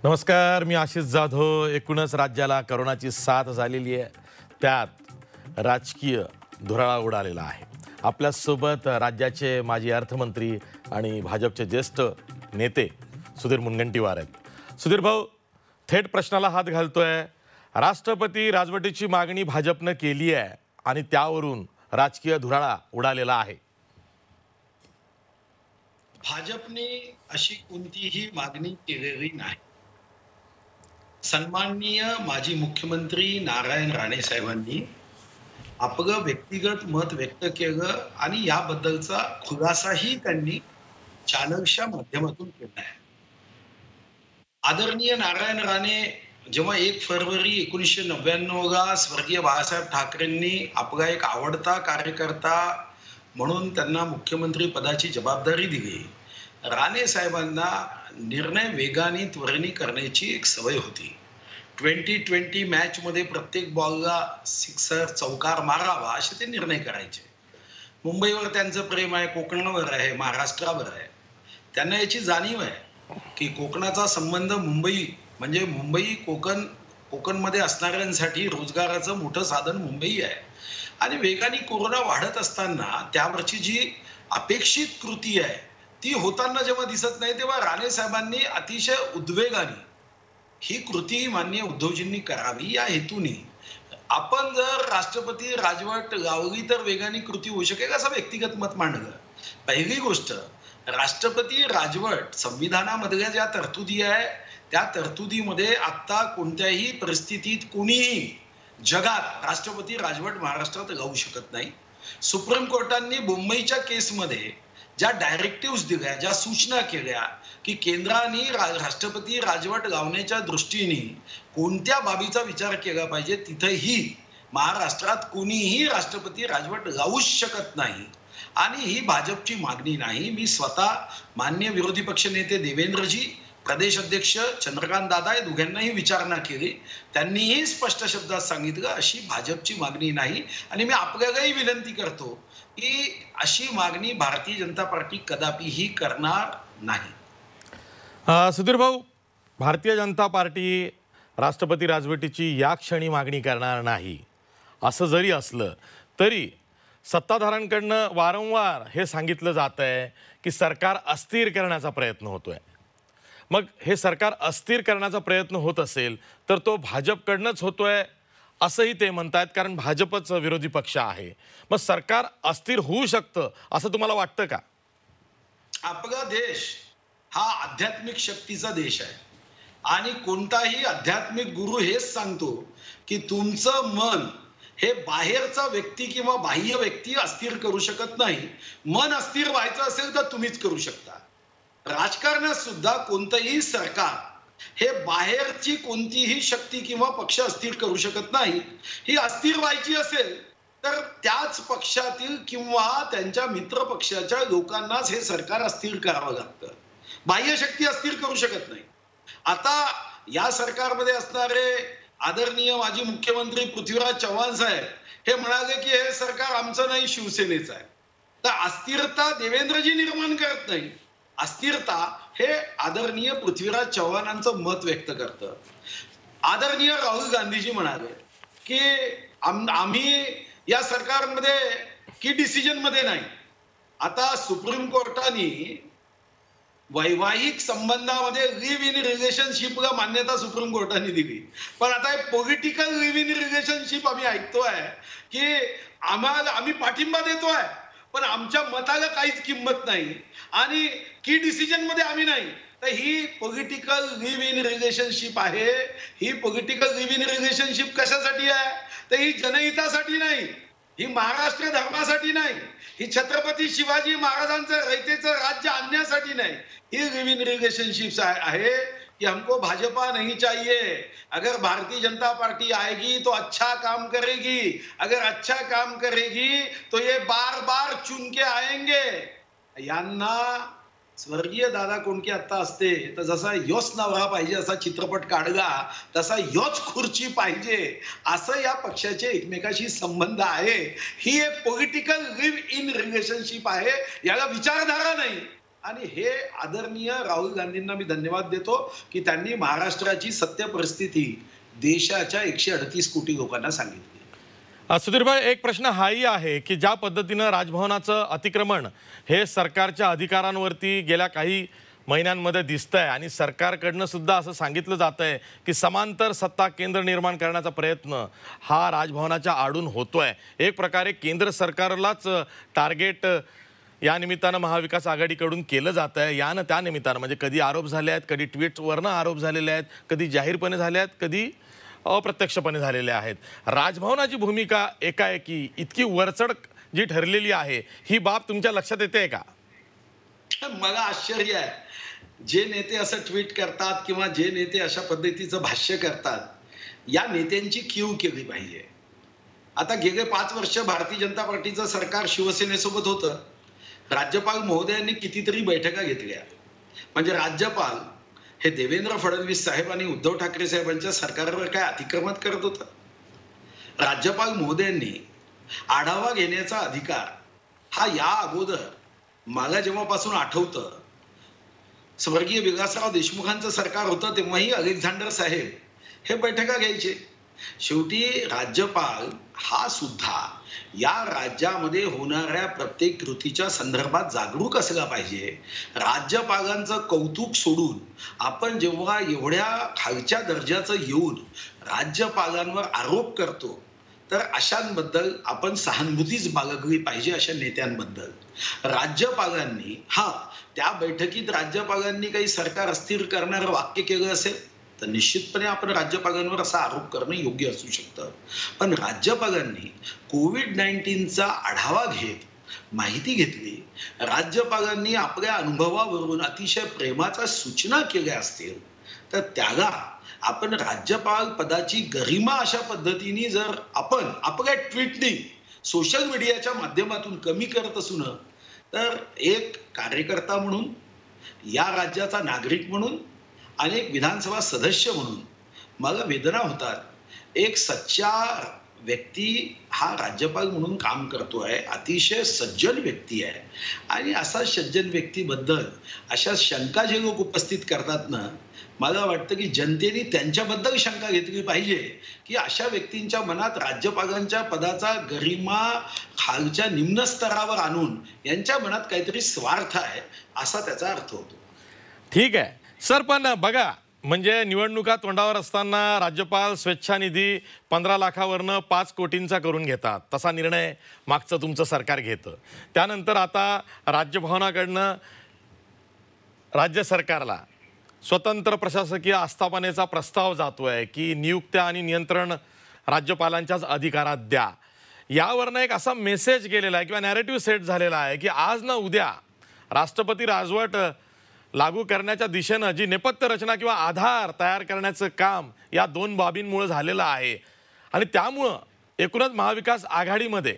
नमस्कार, मी आशिष जाधव. एकूणच राज्याला करोनाची साथ झालेली आहे, त्यात राजकीय धुराळा उडालेला आहे. आपल्यासोबत राज्याचे माजी अर्थमंत्री आणि भाजपचे ज्येष्ठ नेते सुधीर मुनगंटीवार आहेत. सुधीर भाऊ, थेट प्रश्नाला हात घालतोय. राष्ट्रपती राजवटीची मागणी भाजपनं केली आहे आणि त्यावरून राजकीय धुराळा उडालेला आहे. भाजपने अशी कोणतीही मागणी केलेली नाही. सन्माननीय माजी मुख्यमंत्री नारायण राणे साहेबांनी आपलं व्यक्तिगत मत व्यक्त केलं आणि याबद्दलचा खुलासाही त्यांनी चॅनलच्या माध्यमातून केला आहे. आदरणीय नारायण राणे जेव्हा 1 फरवरी 1999 स्वर्गीय बाळासाहेब ठाकरेंनी आपला एक आवडता कार्यकर्ता म्हणून त्यांना मुख्यमंत्री पदाची जबाबदारी दिली, राणे साहेबांना निर्णय वेगाने त्वरेने करण्याची एक सवय होती. 2020 मॅच मध्ये प्रत्येक बॉलला सिक्सर चौकार मारावा असे ते निर्णय करायचे. मुंबईवर त्यांचं प्रेम आहे, कोकणावर आहे, महाराष्ट्रावर आहे. त्यांना याची जाणीव आहे की कोकणाचा संबंध मुंबई म्हणजे मुंबई कोकणमध्ये असणाऱ्यांसाठी रोजगाराचं मोठं साधन मुंबई आहे. आणि वेगाने कोरोना वाढत असताना त्यावरची जी अपेक्षित कृती आहे ती होताना जेव्हा दिसत नाही, तेव्हा राणे साहेबांनी अतिशय उद्वेगाने ही कृती माननीय उद्धवजींनी करावी या हेतूने आपण जर राष्ट्रपती राजवट लावली तर वेगाने कृती होऊ शकेल असं व्यक्तिगत मत मांडलं. पहिली गोष्ट, राष्ट्रपती राजवट संविधानामधल्या ज्या तरतुदी आहे त्या तरतुदीमध्ये आता कोणत्याही परिस्थितीत कोणीही जगात राष्ट्रपती राजवट महाराष्ट्रात लावू शकत नाही. सुप्रीम कोर्टाने मुंबईच्या केसमध्ये ज्या डायरेक्टिव्ह दिल्या, ज्या सूचना केल्या की केंद्राने राष्ट्रपती राजवट लावण्याच्या दृष्टीने कोणत्या बाबीचा विचार केला पाहिजे, तिथेही महाराष्ट्रात कोणीही राष्ट्रपती राजवट लावूच शकत नाही आणि ही भाजपची मागणी नाही. मी स्वतः माननीय विरोधी पक्षनेते देवेंद्रजी, प्रदेश अध्यक्ष चंद्रकांत दादा या दोघांनाही विचारणा केली. त्यांनीही स्पष्ट शब्दात सांगितलं अशी भाजपची मागणी नाही. आणि मी आपल्यालाही विनंती करतो की अशी मागणी भारतीय जनता पार्टी कदापिही करणार नाही. सुधीर भाऊ, भारतीय जनता पार्टी राष्ट्रपती राजवटीची या क्षणी मागणी करणार नाही असं जरी असलं तरी सत्ताधाऱ्यांकडनं वारंवार हे सांगितलं जात आहे की सरकार अस्थिर करण्याचा प्रयत्न होतोय. मग हे सरकार अस्थिर करण्याचा प्रयत्न होत असेल तर तो भाजपकडनंच होतोय असंही ते म्हणतात, कारण भाजपच विरोधी पक्ष आहे. मग सरकार अस्थिर होऊ शकतं असं तुम्हाला वाटतं का? आपला देश हा आध्यात्मिक शक्तीचा देश आहे आणि कोणताही आध्यात्मिक गुरु हेच सांगतो की तुमचं मन हे बाहेरचा व्यक्ती किंवा बाह्य व्यक्ती अस्थिर करू शकत नाही. मन अस्थिर व्हायचं असेल तर तुम्हीच करू शकता. राजकारणात सुद्धा कोणतंही सरकार हे बाहेरची कोणतीही शक्ती किंवा पक्ष अस्थिर करू शकत नाही. ही अस्थिर व्हायची असेल तर त्याच पक्षातील किंवा त्यांच्या मित्र पक्षाच्या लोकांनाच हे सरकार अस्थिर करावं लागतं. बाह्य शक्ती अस्थिर करू शकत नाही. आता या सरकारमध्ये असणारे आदरणीय माजी मुख्यमंत्री पृथ्वीराज चव्हाण साहेब हे म्हणाले की हे सरकार आमचं नाही, शिवसेनेचं आहे. तर अस्थिरता देवेंद्रजी निर्माण करत नाही, अस्थिरता हे आदरणीय पृथ्वीराज चव्हाणांचं मत व्यक्त करतं. आदरणीय राहुल गांधीजी म्हणाले की आम्ही या सरकारमध्ये की डिसिजन मध्ये नाही. आता सुप्रीम कोर्टाने वैवाहिक संबंधामध्ये लिव्ह इन रिलेशनशिपला मान्यता सुप्रीम कोर्टाने दिली, पण आता हे पॉलिटिकल लिव्ह इन रिलेशनशिप आम्ही ऐकतोय की आम्ही पाठिंबा देतोय पण आमच्या मताला काहीच किंमत नाही आणि की डिसिजन मध्ये आम्ही नाही. तर ही पॉलिटिकल लिव्ह इन रिलेशनशिप आहे. ही पॉलिटिकल लिव्ह इन रिलेशनशिप कशासाठी आहे? तर ही जनहितासाठी नाही, ही महाराष्ट्र धर्मासाठी नाही, ही छत्रपती शिवाजी महाराजांचं रयतेचं राज्य आणण्यासाठी नाही. ही लिव्ह इन रिलेशनशिप आहे कि हमको भाजपा नहीं चाहिए. अगर भारतीय जनता पार्टी आएगी तो अच्छा काम करेगी, अगर अच्छा काम करेगी तो ये बार बार चुन के आएंगे. यांना स्वर्गीय दादा कोंडके आता असते तर जसा योच नवरा पाहिजे असा चित्रपट काढला तसा योच खुर्ची पाहिजे असं या पक्षाचे एकमेकाशी संबंध आहे. ही एक पॉलिटिकल लिव्ह इन रिलेशनशिप आहे. याला विचारधारा नाही आणि हे आदरणीय राहुल गांधींना मी धन्यवाद देतो की त्यांनी महाराष्ट्राची सत्य परिस्थिती देशाच्या 138 कोटी लोकांना सांगितली. सुधीरभाई, एक प्रश्न हाही आहे की ज्या पद्धतीनं राजभवनाचं अतिक्रमण हे सरकारच्या अधिकारांवरती गेल्या काही महिन्यांमध्ये दिसतंय आणि सरकारकडनं सुद्धा असं सांगितलं जात आहे की समांतर सत्ता केंद्र निर्माण करण्याचा प्रयत्न हा राजभवनाच्या आडून होतोय. एक प्रकारे केंद्र सरकारलाच टार्गेट या निमित्तानं महाविकास आघाडीकडून केलं जात आहे. यानं त्या निमित्तानं म्हणजे कधी आरोप झाले आहेत, कधी ट्विट्सवरनं आरोप झालेले आहेत, कधी जाहीरपणे झाले आहेत, कधी अप्रत्यक्षपणे झालेले आहेत. राजभवनाची भूमिका एकाएकी इतकी वरचढ जी ठरलेली आहे, ही बाब तुमच्या लक्षात येते का? मला आश्चर्य आहे, जे नेते असं ट्विट करतात किंवा जे नेते अशा पद्धतीचं भाष्य करतात, या नेत्यांची कीव केली पाहिजे. आता गेले 5 वर्ष भारतीय जनता पार्टीचं सरकार शिवसेनेसोबत होतं. राज्यपाल महोदयांनी कितीतरी बैठका घेतल्या. म्हणजे राज्यपाल हे देवेंद्र फडणवीस साहेब आणि उद्धव ठाकरे साहेबांच्या सरकारवर काय अतिक्रमण करत होतं? राज्यपाल महोदयांनी आढावा घेण्याचा अधिकार हा या अगोदर मला जेव्हापासून आठवतं, स्वर्गीय विलासराव देशमुखांचं सरकार होतं तेव्हाही अलेक्झांडर साहेब हे बैठका घ्यायचे. शेवटी राज्यपाल हा सुद्धा या राज्यामध्ये होणाऱ्या प्रत्येक कृतीच्या संदर्भात जागरूक असला पाहिजे. राज्यपालांचं कौतुक सोडून आपण जेव्हा एवढ्या खालच्या दर्जाचं येऊन राज्यपालांवर आरोप करतो, तर अशांबद्दल आपण सहानुभूतीच बाळगली पाहिजे. अशा नेत्यांबद्दल राज्यपालांनी त्या बैठकीत राज्यपालांनी काही सरकार अस्थिर करणारं वाक्य केलं असेल तर निश्चितपणे आपण राज्यपालांवर असा आरोप करणं योग्य असू शकतं. पण राज्यपालांनी कोविड-19चा आढावा घेत माहिती घेतली, राज्यपालांनी आपल्या अनुभवावरून अतिशय प्रेमाच्या सूचना केल्या असतील, तर त्याला आपण राज्यपाल पदाची गरिमा अशा पद्धतीने जर आपण आपल्या ट्विटनी सोशल मीडियाच्या माध्यमातून कमी करत असू ना, तर एक कार्यकर्ता म्हणून, या राज्याचा नागरिक म्हणून आणि एक विधानसभा सदस्य म्हणून मला वेदना होतात. एक सच्चा व्यक्ती हा राज्यपाल म्हणून काम करतोय, अतिशय सज्जन व्यक्ती आहे आणि असा सज्जन व्यक्तीबद्दल अशा शंका जे लोक उपस्थित करतात ना, मला वाटतं की जनतेने त्यांच्याबद्दल शंका घेतली पाहिजे की अशा व्यक्तींच्या मनात राज्यपालांच्या पदाचा गरिमा खालच्या निम्न स्तरावर आणून यांच्या मनात काहीतरी स्वार्थ आहे असा त्याचा अर्थ होतो. ठीक आहे सर, पण बघा, म्हणजे निवडणुका तोंडावर असताना राज्यपाल स्वेच्छानिधी 15 लाखावरनं 5 कोटींचा करून घेतात. तसा निर्णय मागचं तुमचं सरकार घेतं. त्यानंतर आता राजभवनाकडनं राज्य सरकारला स्वतंत्र प्रशासकीय आस्थापनेचा प्रस्ताव जातोय की नियुक्त्या आणि नियंत्रण राज्यपालांच्याच अधिकारात द्या. यावरनं एक असा मेसेज गेलेला आहे किंवा नॅरेटिव्ह सेट झालेला आहे की आज ना उद्या राष्ट्रपती राजवट लागू करण्याच्या दिशेनं जी नेपथ्य रचना किंवा आधार तयार करण्याचं काम या 2 बाबींमुळे झालेलं आहे आणि त्यामुळं एकूणच महाविकास आघाडीमध्ये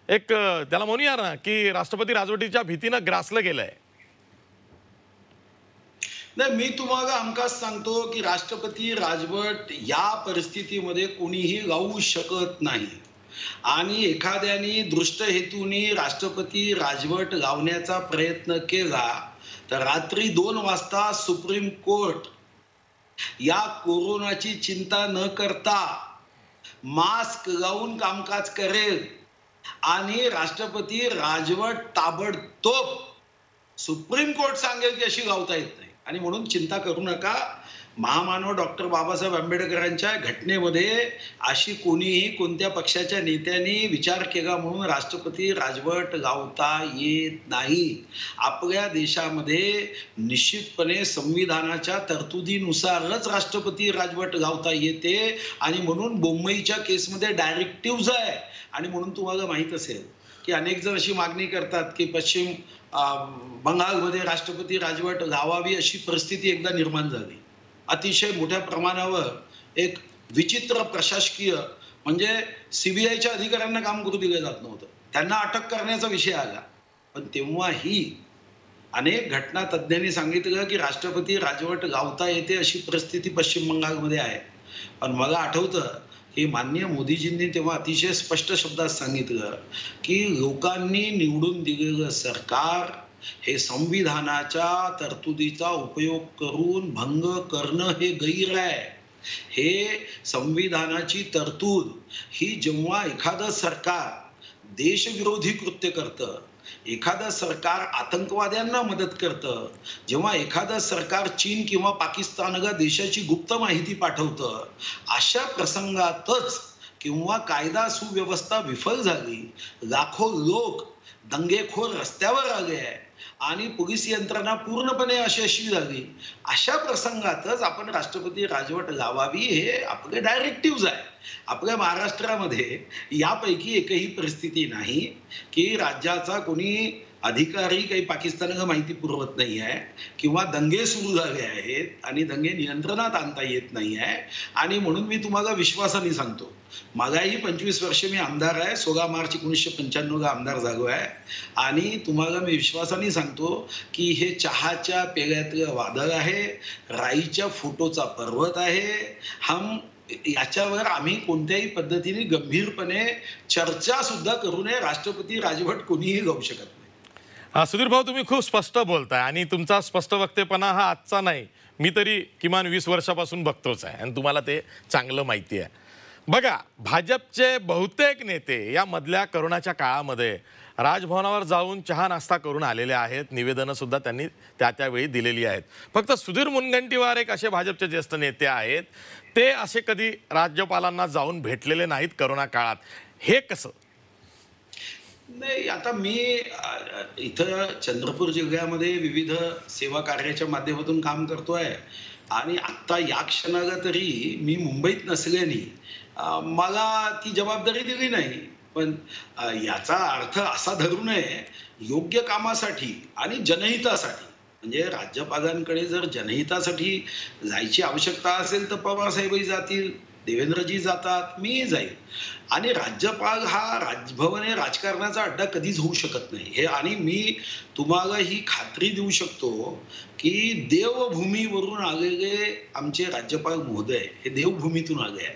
एक त्याला म्हणूया ना की राष्ट्रपती राजवटीच्या भीतीनं ग्रासलं गेलंय. नाही, मी तुम्हाला हमखास सांगतो की राष्ट्रपती राजवट या परिस्थितीमध्ये कोणीही लावू शकत नाही आणि एखाद्याने दृष्ट हेतूने राष्ट्रपती राजवट लावण्याचा प्रयत्न केला तर रात्री 2 वाजता सुप्रीम कोर्ट या कोरोनाची चिंता न करता मास्क लावून कामकाज करेल आणि राष्ट्रपती राजवट ताबडतोब सुप्रीम कोर्ट सांगेल की अशी लावता येत नाही. आणि म्हणून चिंता करू नका. महामानव डॉक्टर बाबासाहेब आंबेडकरांच्या घटनेमध्ये अशी कोणीही कोणत्या पक्षाच्या नेत्यांनी विचार केला म्हणून राष्ट्रपती राजवट लावता येत नाही. आपल्या देशामध्ये निश्चितपणे संविधानाच्या तरतुदीनुसारच राष्ट्रपती राजवट लावता येते आणि म्हणून मुंबईच्या केसमध्ये डायरेक्टिव्ह आहे. आणि म्हणून तुम्हाला माहित असेल की अनेक जण अशी मागणी करतात की पश्चिम बंगालमध्ये राष्ट्रपती राजवट लावावी अशी परिस्थिती एकदा निर्माण झाली. अतिशय मोठ्या प्रमाणावर एक विचित्र प्रशासकीय म्हणजे सीबीआयच्या अधिकाऱ्यांना काम करू दिलं जात नव्हतं, त्यांना अटक करण्याचा विषय आला. पण तेव्हाही अनेक घटना तज्ज्ञांनी सांगितलं की राष्ट्रपती राजवट लावता येते अशी परिस्थिती पश्चिम बंगालमध्ये आहे. पण मला आठवतं की माननीय मोदीजींनी तेव्हा अतिशय स्पष्ट शब्दात सांगितलं की लोकांनी निवडून दिलेलं सरकार हे संविधानाच्या तरतुदीचा उपयोग करून भंग करणं हे गैर आहे. हे संविधानाची तरतूद ही जेव्हा एखादं सरकार देशविरोधी कृत्य करतं, एखादं सरकार आतंकवाद्यांना मदत करतं, जेव्हा एखादं सरकार चीन किंवा पाकिस्तानला देशाची गुप्त माहिती पाठवतं, अशा प्रसंगातच किंवा कायदा सुव्यवस्था विफल झाली, लाखो लोक दंगेखोर रस्त्यावर आले आणि पोलीस यंत्रणा पूर्णपणे अयशस्वी झाली, अशा प्रसंगातच आपण राष्ट्रपती राजवट लावावी हे आपले डायरेक्टिव्ह आहे. आपल्या महाराष्ट्रामध्ये यापैकी एकही परिस्थिती नाही की राज्याचा कोणी अधिकारी काही पाकिस्तानला माहिती पुरवत नाही आहे किंवा दंगे सुरू झाले आहेत आणि दंगे नियंत्रणात आणता येत नाही आहे. आणि म्हणून मी तुम्हाला विश्वासाने सांगतो, मलाही 25 वर्ष मी आमदार आहे, 16 मार्च 1995 ला आमदार झालो आहे आणि तुम्हाला मी विश्वासाने सांगतो की हे चहाच्या पेल्यातलं वादळ आहे, राईच्या फोटोचा पर्वत आहे. याच्यावर आम्ही कोणत्याही पद्धतीने गंभीरपणे चर्चा सुद्धा करू नये. राष्ट्रपती राजवट कोणीही गाऊ शकत नाही. सुधीर भाऊ, तुम्ही खूप स्पष्ट बोलताय आणि तुमचा स्पष्ट वक्तेपणा हा आजचा नाही, मी तरी किमान 20 वर्षापासून बघतोच आहे आणि तुम्हाला ते चांगलं माहिती आहे. बघा, भाजपचे बहुतेक नेते या मधल्या करोनाच्या काळामध्ये राजभवनावर जाऊन चहा नाश्ता करून आलेले आहेत. निवेदनं सुद्धा त्यांनी त्यावेळी दिलेली आहेत. फक्त सुधीर मुनगंटीवार एक असे भाजपचे ज्येष्ठ नेते आहेत, ते असे कधी राज्यपालांना जाऊन भेटलेले नाहीत करोना काळात. हे कसं? नाही, आता मी इथं चंद्रपूर जिल्ह्यामध्ये विविध सेवा कार्याच्या माध्यमातून काम करतोय आणि आत्ता या क्षणाला तरी मी मुंबईत नसल्याने मला ती जबाबदारी दिली नाही. पण याचा अर्थ असा धरू नये, योग्य कामासाठी आणि जनहितासाठी, म्हणजे राज्यपालांकडे जर जनहितासाठी जायची आवश्यकता असेल तर पवारसाहेबही जातील, देवेंद्रजी जातात, मीही जाईल. आणि राज्यपाल हा राजभवन हे राजकारणाचा अड्डा कधीच होऊ शकत नाही हे. आणि मी तुम्हाला ही खात्री देऊ शकतो की देवभूमीवरून आलेले आमचे राज्यपाल महोदय हे देवभूमीतून आले आहे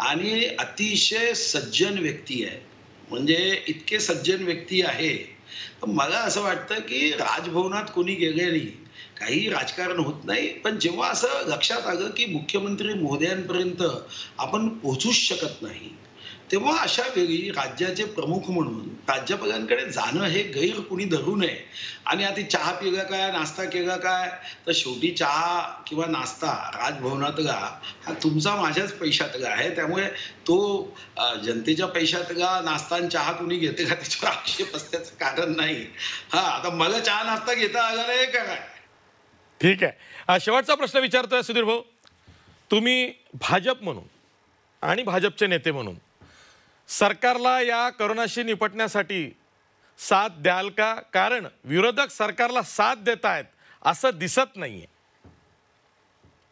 आणि अतिशय सज्जन व्यक्ती आहे. म्हणजे इतके सज्जन व्यक्ती आहे, मला असं वाटतं की राजभवनात कोणी गेले नाही, काही राजकारण होत नाही. पण जेव्हा असं लक्षात आलं की मुख्यमंत्री महोदयांपर्यंत आपण पोहोचूच शकत नाही, तेव्हा अशा वेळी राज्याचे प्रमुख म्हणून राज्यपालांकडे जाणं हे गैर कुणी धरू नये. आणि आता चहा पिला काय, नाश्ता केला काय, तर शेवटी चहा किंवा नाश्ता राजभवनातला हा तुमचा माझ्याच पैशातला आहे. त्यामुळे तो जनतेच्या पैशातला नाश्ता आणि चहा कुणी घेते का त्याच्यावर आक्षेप असण्याचं कारण नाही. आता मला चहा नाश्ता घेता आला नाही का काय? ठीक आहे. शेवटचा प्रश्न विचारतोय सुधीर भाऊ, तुम्ही भाजप म्हणून आणि भाजपचे नेते म्हणून सरकारला या करोनाशी निपटण्यासाठी साथ द्याल का? कारण विरोधक सरकारला साथ देत आहेत असं दिसत नाहीये.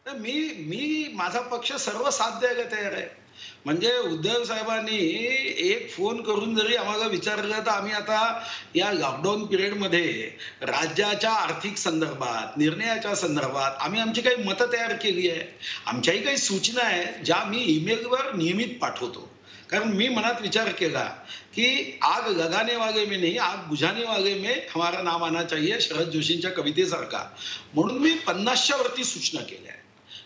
मी माझा पक्ष सर्व साथ द्यायला तयार आहे. म्हणजे उद्धव साहेबांनी एक फोन करून जरी आम्हाला विचारलं तर आम्ही आता या लॉकडाऊन पिरियडमध्ये राज्याच्या आर्थिक संदर्भात, निर्णयाच्या संदर्भात आम्ही आमची काही मतं तयार केली आहे. आमच्याही काही सूचना आहेत ज्या मी ईमेलवर नियमित पाठवतो. कारण मी मनात विचार केला की आग लगाने वाले में नहीं, आग बुझाने वाले में हमारा नाम आना चाहिए, शरद जोशींच्या कवितेसारखा. म्हणून मी 50च्या वरती सूचना केल्या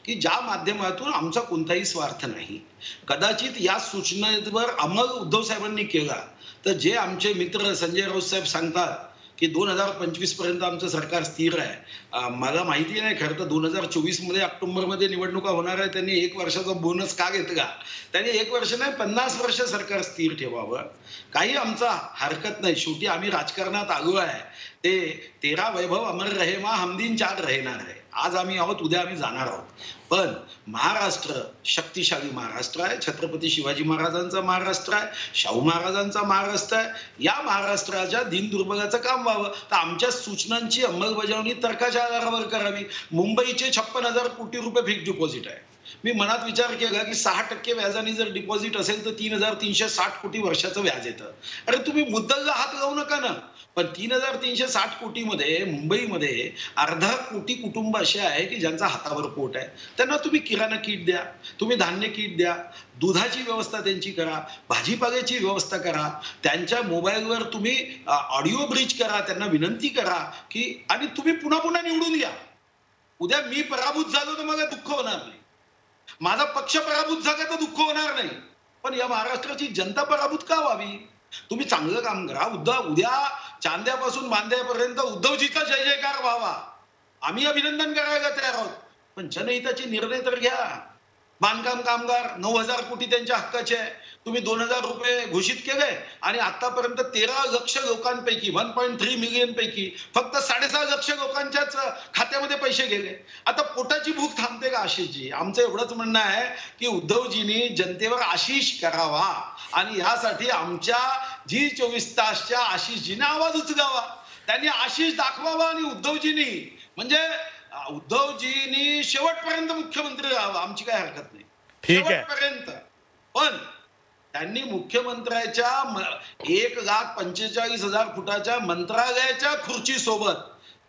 की ज्या माध्यमातून आमचा कोणताही स्वार्थ नाही. कदाचित या सूचनेवर अंमल उद्धव साहेबांनी केला तर जे आमचे मित्र संजय राऊत साहेब सांगतात की 2025 पर्यंत आमचं सरकार स्थिर आहे, मला माहिती नाही खरं तर 2024 मध्ये ऑक्टोबरमध्ये निवडणुका होणार आहे, त्यांनी 1 वर्षाचा बोनस का घेतला? त्यांनी 1 वर्ष नाही 50 वर्ष सरकार स्थिर ठेवावं, काही आमचा हरकत नाही. शेवटी आम्ही राजकारणात आलो आहे. ते 13 वैभव अमर रहे मा हम दिन 4 रहणार आहे. आज आम्ही आहोत, उद्या आम्ही जाणार आहोत. पण महाराष्ट्र शक्तिशाली महाराष्ट्र आहे, छत्रपती शिवाजी महाराजांचा महाराष्ट्र आहे, शाहू महाराजांचा महाराष्ट्र आहे. या महाराष्ट्राच्या दीनदुर्बलाचं काम व्हावं तर आमच्या सूचनांची अंमलबजावणी तर्काच्या आधारावर करावी. मुंबईचे 56,000 कोटी रुपये फिक्स डिपॉझिट आहे. मी मनात विचार केला की 6% व्याजाने जर डिपॉझिट असेल तर 3,360 कोटी वर्षाचं व्याज येतं. अरे तुम्ही मुद्दलला हात लावू नका ना. पण 3,360 कोटीमध्ये मुंबईमध्ये अर्धा कोटी कुटुंब असे आहे की ज्यांचा हातावर पोट आहे. त्यांना तुम्ही किराणा किट द्या, तुम्ही धान्य किट द्या, दुधाची व्यवस्था त्यांची करा, भाजीपाल्याची व्यवस्था करा, त्यांच्या मोबाईलवर तुम्ही ऑडिओ ब्रिज करा, त्यांना विनंती करा की आणि तुम्ही पुन्हा पुन्हा निवडून या. उद्या मी पराभूत झालो तर मला दुःख होणार नाही, माझा पक्ष पराभूत झाला तर दुःख होणार नाही, पण या महाराष्ट्राची जनता पराभूत का व्हावी? तुम्ही चांगलं काम करा. उद्या चांद्यापासून बांद्यापर्यंत उद्धवजीचा जय जयकार व्हावा, आम्ही अभिनंदन करायला तयार आहोत, पण जनहिताचे निर्णय तर घ्या. बांधकाम कामगार 9,000 कोटी त्यांच्या हक्काचे आहे, तुम्ही 2,000 रुपये घोषित केले आणि आतापर्यंत 13 लक्ष लोकांपैकी 1.3 मिलियन पैकी फक्त 6.5 लक्ष लोकांच्याच खात्यामध्ये पैसे गेले. आता पोटाची भूक थांबते का आशिषजी? आमचं एवढंच म्हणणं आहे की उद्धवजींनी जनतेवर आशिष करावा आणि यासाठी आमच्या जी 24 तासच्या आशिषजीने आवाज उचलावा, त्यांनी आशिष दाखवावा आणि उद्धवजींनी शेवटपर्यंत मुख्यमंत्री राहावा, आमची काय हरकत नाही, शेवटपर्यंत. पण त्यांनी मुख्यमंत्र्याच्या 1,45,000 फुटाच्या मंत्रालयाच्या खुर्ची सोबत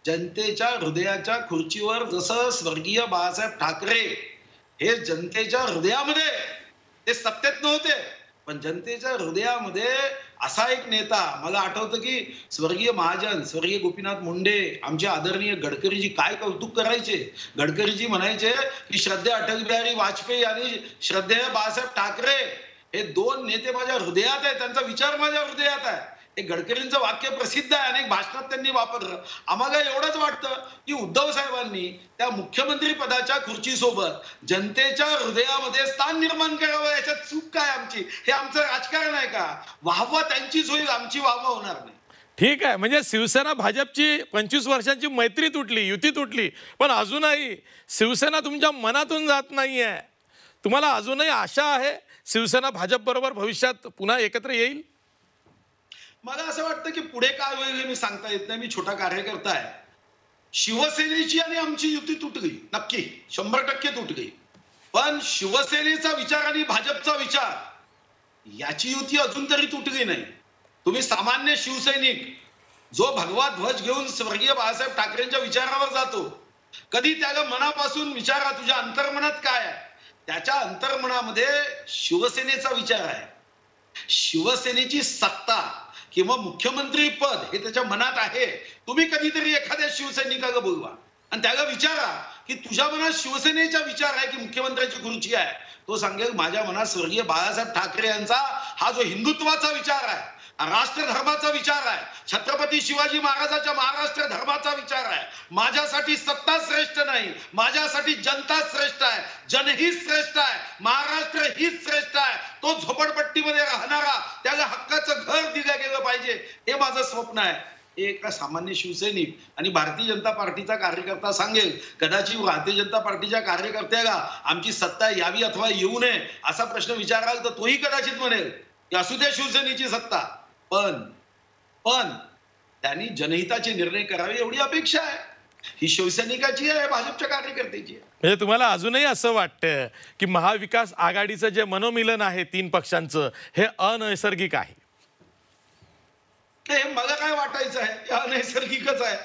जनतेच्या हृदयाच्या खुर्चीवर जसं स्वर्गीय बाळासाहेब ठाकरे हे जनतेच्या हृदयामध्ये, ते सत्तेत नव्हते पण जनतेच्या हृदयामध्ये असा एक नेता, मला आठवतं की स्वर्गीय महाजन, स्वर्गीय गोपीनाथ मुंडे, आमचे आदरणीय गडकरीजी काय कौतुक करायचे. गडकरीजी म्हणायचे की श्रद्धेय अटल बिहारी वाजपेयी आणि श्रद्धेय बाळासाहेब ठाकरे हे 2 नेते माझ्या हृदयात आहे, त्यांचा विचार माझ्या हृदयात आहे. हे गडकरींचं वाक्य प्रसिद्ध आहे, अनेक भाषणात त्यांनी वापरलं. आम्हाला एवढंच वाटतं की उद्धव साहेबांनी त्या मुख्यमंत्री पदाच्या खुर्चीसोबत जनतेच्या हृदयामध्ये स्थान निर्माण करावं. याच्यात चूक काय आमची? हे आमचं राजकारण आहे का? वाहवा त्यांचीच होईल, आमची वाहवा होणार नाही. ठीक आहे, म्हणजे शिवसेना भाजपची 25 वर्षांची मैत्री तुटली, युती तुटली, पण अजूनही शिवसेना तुमच्या मनातून जात नाहीये. तुम्हाला अजूनही आशा आहे शिवसेना भाजप बरोबर भविष्यात पुन्हा एकत्र येईल? मला असं वाटतं की पुढे काय होईल मी सांगता येत नाही. मी छोटा कार्यकर्ता आहे. शिवसेनेची आणि आमची युती तुटली, नक्की 100% तुटली, पण शिवसेनेचा विचार आणि भाजपचा विचार याची युती अजून तरी तुटली नाही. तुम्ही सामान्य शिवसैनिक जो भगवा ध्वज घेऊन स्वर्गीय बाळासाहेब ठाकरेंच्या विचारावर जातो, कधी त्याला मनापासून विचारा तुझ्या अंतर्मनात काय आहे. त्याच्या अंतर्मनामध्ये शिवसेनेचा विचार आहे. शिवसेनेची सत्ता किंवा मुख्यमंत्री पद हे त्याच्या मनात आहे. तुम्ही कधीतरी एखाद्या शिवसैनिकाला बोलवा आणि त्याला विचारा की तुझ्या मनात शिवसेनेचा विचार आहे की मुख्यमंत्र्याची खुर्ची आहे. तो सांगेल माझ्या मनात स्वर्गीय बाळासाहेब ठाकरे यांचा हा जो हिंदुत्वाचा विचार आहे, राष्ट्र धर्माचा विचार आहे, छत्रपती शिवाजी महाराजांच्या महाराष्ट्र धर्माचा विचार आहे. माझ्यासाठी सत्ता श्रेष्ठ नाही, माझ्यासाठी जनता श्रेष्ठ आहे, जनहित श्रेष्ठ आहे, महाराष्ट्र हित श्रेष्ठ आहे. तो झोपडपट्टीमध्ये राहणारा त्याला हक्काचं घर दिलं गेलं पाहिजे, हे माझं स्वप्न आहे. एका सामान्य शिवसैनिक आणि भारतीय जनता पार्टीचा कार्यकर्ता सांगेल, कदाचित भारतीय जनता पार्टीच्या कार्यकर्त्याला आमची सत्ता यावी अथवा येऊ नये असा प्रश्न विचाराल तर तोही कदाचित म्हणेल की असू द्या शिवसेनेची सत्ता, पण त्यांनी जनहिताचे निर्णय करावे एवढी अपेक्षा आहे. ही शिवसैनिकाची आहे, भाजपच्या कार्यकर्त्याची आहे. म्हणजे तुम्हाला अजूनही असं वाटतं की महाविकास आघाडीचं जे मनोमिलन आहे 3 पक्षांचं हे अनैसर्गिक आहे? हे मला काय वाटायचं आहे, हे अनैसर्गिकच आहे.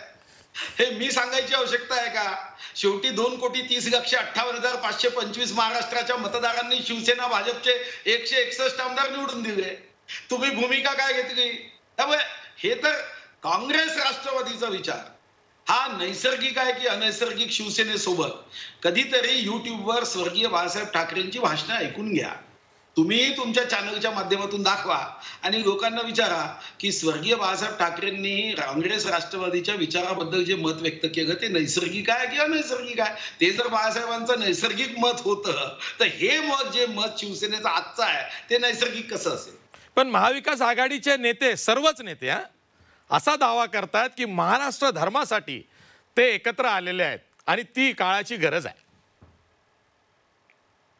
हे मी सांगायची आवश्यकता आहे का? शेवटी 2,30,58,525 महाराष्ट्राच्या मतदारांनी शिवसेना भाजपचे 161 आमदार निवडून दिले. तुम्ही भूमिका काय घेतली? त्यामुळे हे तर काँग्रेस राष्ट्रवादीचा विचार हा नैसर्गिक आहे की अनैसर्गिक शिवसेनेसोबत. कधीतरी युट्यूबवर स्वर्गीय बाळासाहेब ठाकरेंची भाषणं ऐकून घ्या. तुम्ही तुमच्या चॅनलच्या माध्यमातून दाखवा आणि लोकांना विचारा की स्वर्गीय बाळासाहेब ठाकरेंनी काँग्रेस राष्ट्रवादीच्या विचाराबद्दल जे मत व्यक्त केलं ते नैसर्गिक आहे की अनैसर्गिक आहे. ते जर बाळासाहेबांचं नैसर्गिक मत होतं तर हे मत जे मत शिवसेनेचं आजचं आहे ते नैसर्गिक कसं असेल? पण महाविकास आघाडीचे नेते, सर्वच नेते असा दावा करतात की महाराष्ट्र धर्मासाठी ते एकत्र आलेले आहेत आणि ती काळाची गरज आहे.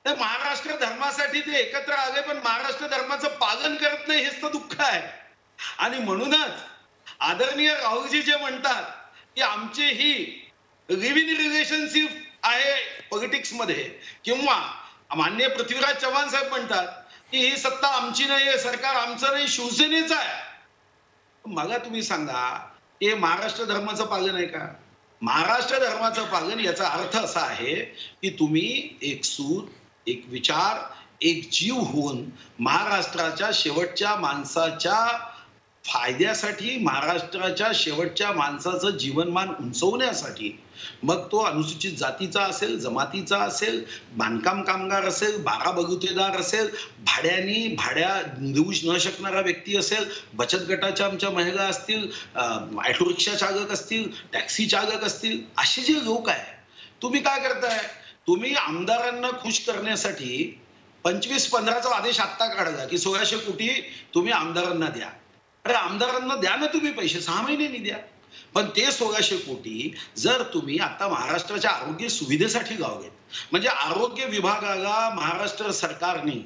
तर महाराष्ट्र धर्मासाठी ते एकत्र आले पण महाराष्ट्र धर्माचं पालन करत नाही, हेच तर दुःख आहे. आणि म्हणूनच आदरणीय राहुलजी जे म्हणतात की आमची ही लिव्ह इन रिलेशनशिप आहे पॉलिटिक्स मध्ये, किंवा माननीय पृथ्वीराज चव्हाण साहेब म्हणतात की ही सत्ता आमची नाही, सरकार आमचं नाही, शिवसेनेचं आहे. मला तुम्ही सांगा, हे महाराष्ट्र धर्माचं पालन आहे का? महाराष्ट्र धर्माचं पालन याचा अर्थ असा आहे, की तुम्ही एक सूर, एक विचार, एक जीव होऊन महाराष्ट्राच्या शेवटच्या माणसाच्या फायद्यासाठी, महाराष्ट्राच्या शेवटच्या माणसाचं जीवनमान उंचवण्यासाठी, मग तो अनुसूचित जातीचा असेल, जमातीचा असेल, बांधकाम कामगार असेल, बारा बलुतेदार असेल, भाड्या देऊ न शकणारा व्यक्ती असेल, बचत गटाच्या आमच्या महिला असतील, ऑटो रिक्षा चालक असतील, टॅक्सी चालक असतील, असे जे लोक आहे, तुम्ही काय करताय? तुम्ही आमदारांना खुश करण्यासाठी 25-15चा आदेश आत्ता काढला की 1600 कोटी तुम्ही आमदारांना द्या. अरे आमदारांना द्या ना तुम्ही पैसे, 6 महिन्यांनी द्या. पण ते 1600 कोटी जर तुम्ही आता महाराष्ट्राच्या आरोग्य सुविधेसाठी लावलेत, म्हणजे आरोग्य विभागाला महाराष्ट्र सरकारने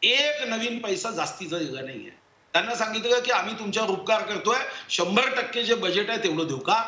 एक नवीन पैसा जास्तीचा दिला नाहीये. त्यांना सांगितलं की आम्ही तुमच्यावर उपकार करतोय, 100% जे बजेट आहे तेवढं देऊ का?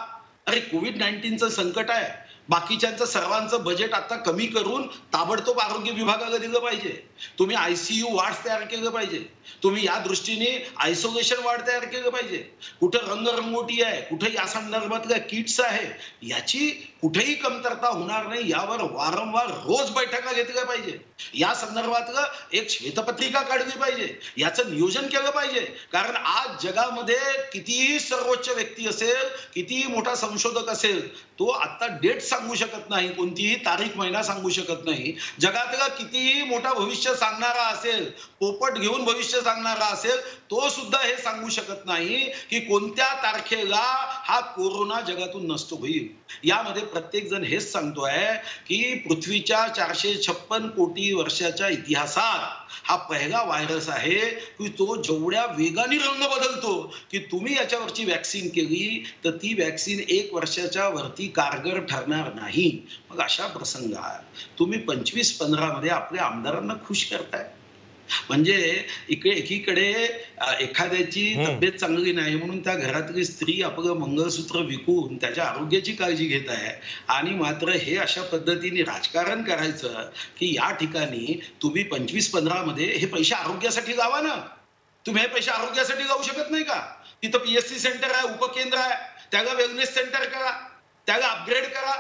अरे कोविड-19चं संकट आहे, बाकीच्यांचं सर्वांचं बजेट आता कमी करून ताबडतोब आरोग्य विभागाला दिलं पाहिजे. तुम्ही आयसीयू वार्ड तयार केलं पाहिजे. तुम्ही या दृष्टीने आयसोलेशन वार्ड तयार केलं पाहिजे. कुठं रंगरंगोटी आहे, कुठं या संदर्भातल्या किट्स आहे, याची कुठेही कमतरता होणार नाही. यावर वारंवार रोज बैठका घेतल्या पाहिजे. या संदर्भातलं एक श्वेतपत्रिका काढली पाहिजे. याचं नियोजन केलं पाहिजे. कारण आज जगामध्ये कितीही सर्वोच्च व्यक्ती असेल, कितीही मोठा संशोधक असेल, तो आता डेट सांगू शकत नाही, कोणतीही तारीख महिना सांगू शकत नाही. जगातला कितीही मोठा भविष्य सांगणारा असेल, पोपट घेऊन भविष्य सांगणारा असेल, तो सुद्धा हे सांगू शकत नाही की कोणत्या तारखेला हा कोरोना जगातून नष्ट होईल. यामध्ये प्रत्येक जण हेच सांगतोय की पृथ्वीच्या 456 कोटी वर्षाच्या इतिहासात हा पहिला व्हायरस आहे की तो जेवढ्या वेगाने रंग बदलतो की तुम्ही याच्यावरची वॅक्सिन केली तर ती वॅक्सिन 1 वर्षाच्या वरती कारगर ठरणार नाही. मग अशा प्रसंगात तुम्ही 25-15 मध्ये आपल्या आमदारांना खुश करताय. म्हणजे एकीकडे एखाद्याची तब्येत चांगली नाही म्हणून त्या घरातली स्त्री आपलं मंगळसूत्र विकून त्याच्या आरोग्याची काळजी घेत आहे, आणि मात्र हे अशा पद्धतीने राजकारण करायचं की या ठिकाणी तुम्ही 25-15 मध्ये हे पैसे आरोग्यासाठी लावा ना. तुम्ही हे पैसे आरोग्यासाठी लावू शकत नाही का? तिथं पीएचसी सेंटर आहे, उपकेंद्र आहे, त्याला वेलनेस सेंटर करा, त्याला अपग्रेड करा.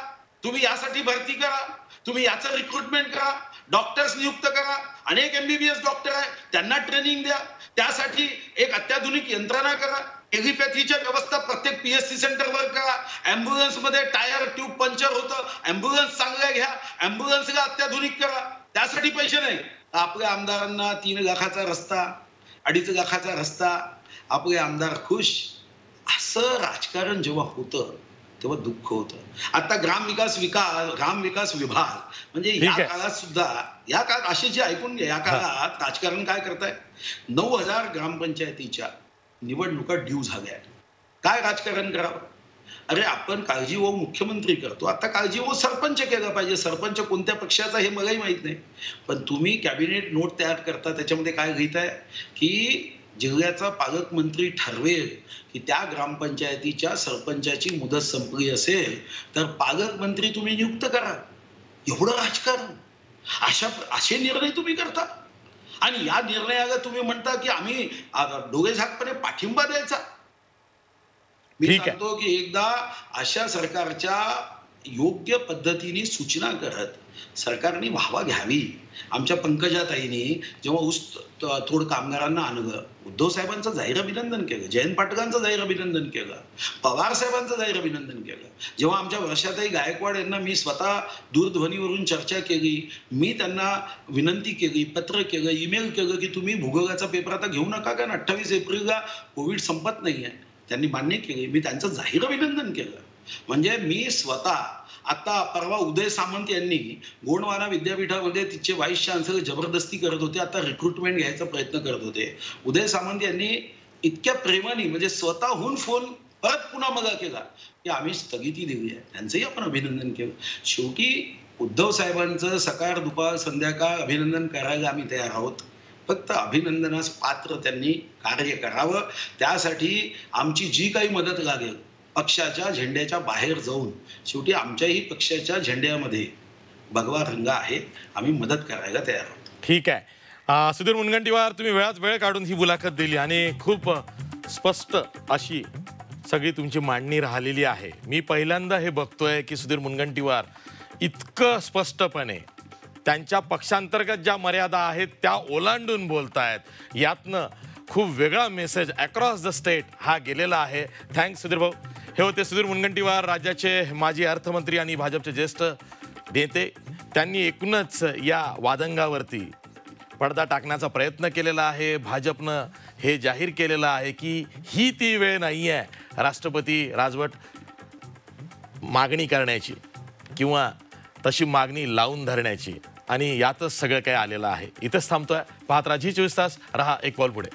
तुम्ही यासाठी भरती करा, तुम्ही याचं रिक्रुटमेंट करा, डॉक्टर्स नियुक्त करा. अनेक एमबीबीएस डॉक्टर आहे, त्यांना ट्रेनिंग द्या. त्यासाठी एक अत्याधुनिक यंत्रणा करा. टेलिपॅथीच्या व्यवस्था प्रत्येक पीएचसी सेंटरवर करा. अँब्युलन्स मध्ये टायर ट्यूब पंक्चर होतं, अँब्युलन्स चांगल्या घ्या, अँब्युलन्सला अत्याधुनिक करा. त्यासाठी पैसे नाही. आपल्या आमदारांना 3 लाखाचा रस्ता, 2.5 लाखाचा रस्ता, आपले आमदार खुश. असं राजकारण जेव्हा होतं तेव्हा दुःख होतं. आता ग्राम विकास विभाग म्हणजे या काळात सुद्धा, या काळात असे जे ऐकून घ्या, या काळात राजकारण काय करताय? 9,000 ग्रामपंचायतीच्या निवडणुका ड्यू झाल्या. काय राजकारण करावं? अरे आपण काळजी वो मुख्यमंत्री करतो, आता काळजी वो सरपंच केला पाहिजे. सरपंच कोणत्या पक्षाचा हे मलाही माहित नाही, पण तुम्ही कॅबिनेट नोट तयार करता, त्याच्यामध्ये काय लिहिताय की जिल्ह्याचा पालकमंत्री ठरवेल की त्या ग्रामपंचायतीच्या सरपंचाची मुदत संपली असेल तर पालकमंत्री तुम्ही नियुक्त करा. एवढं राजकारण, असे निर्णय तुम्ही करता, आणि या निर्णयाला तुम्ही म्हणता की आम्ही डोळेझाकपणे पाठिंबा द्यायचा. मी सांगतो की एकदा अशा सरकारच्या योग्य पद्धतीने सूचना करत सरकारने वाहवा घ्यावी. आमच्या पंकजाताईंनी जेव्हा ऊस तोड कामगारांना आणलं, उद्धव साहेबांचं जाहीर अभिनंदन केलं, जयंत पाटलांचं जाहीर अभिनंदन केलं, पवार साहेबांचं जाहीर अभिनंदन केलं. जेव्हा आमच्या वर्षाताई गायकवाड यांना मी स्वतः दूरध्वनीवरून चर्चा केली, मी त्यांना विनंती केली, पत्र केलं, ईमेल केलं की तुम्ही भूगोलाचा पेपर आता घेऊ नका, कारण 28 एप्रिलला कोविड संपत नाहीये. त्यांनी मान्य केले. मी त्यांचं जाहीर अभिनंदन केलं. म्हणजे मी स्वतः आता परवा उदय सामंत यांनी गोंडवाना विद्यापीठामध्ये तिचे व्हाईस चान्सलर जबरदस्ती करत होते, आता रिक्रुटमेंट घ्यायचा प्रयत्न करत होते. उदय सामंत यांनी इतक्या प्रेमाने म्हणजे स्वतःहून फोन परत पुन्हा मगा केला की आम्ही स्थगिती देऊया. त्यांचंही आपण अभिनंदन केलं. शेवटी उद्धव साहेबांचं सकाळ दुपार संध्याकाळ अभिनंदन करायला आम्ही तयार आहोत. फक्त अभिनंदनास पात्र त्यांनी कार्य करावं. त्यासाठी आमची जी काही मदत लागेल पक्षाच्या झेंड्याच्या बाहेर जाऊन, शेवटी आमच्याही पक्षाच्या झेंड्यामध्ये भगवा रंग आहे, आम्ही मदत करायला तयार आहोत. ठीक आहे. सुधीर मुनगंटीवार, तुम्ही वेळात वेळ काढून ही मुलाखत दिली आणि खूप स्पष्ट अशी सगळी तुमची मांडणी राहिलेली आहे. मी पहिल्यांदा हे बघतोय की सुधीर मुनगंटीवार इतकं स्पष्टपणे त्यांच्या पक्षांतर्गत ज्या मर्यादा आहेत त्या ओलांडून बोलतायत. यातनं खूप वेगळा मेसेज अक्रॉस द स्टेट हा गेलेला आहे. थँक्स सुधीर भाऊ. हे होते सुधीर मुनगंटीवार, राज्याचे माजी अर्थमंत्री आणि भाजपचे ज्येष्ठ नेते. त्यांनी एकूणच या वादंगावरती पडदा टाकण्याचा प्रयत्न केलेला आहे. भाजपनं हे जाहीर केलेलं आहे की ही ती वेळ नाही आहे राष्ट्रपती राजवट मागणी करण्याची किंवा तशी मागणी लावून धरण्याची, आणि यातच सगळं काही आलेलं आहे. इथंच थांबतोय. पाहत राहा झी 24 तास. रहा एक पाऊल पुढे.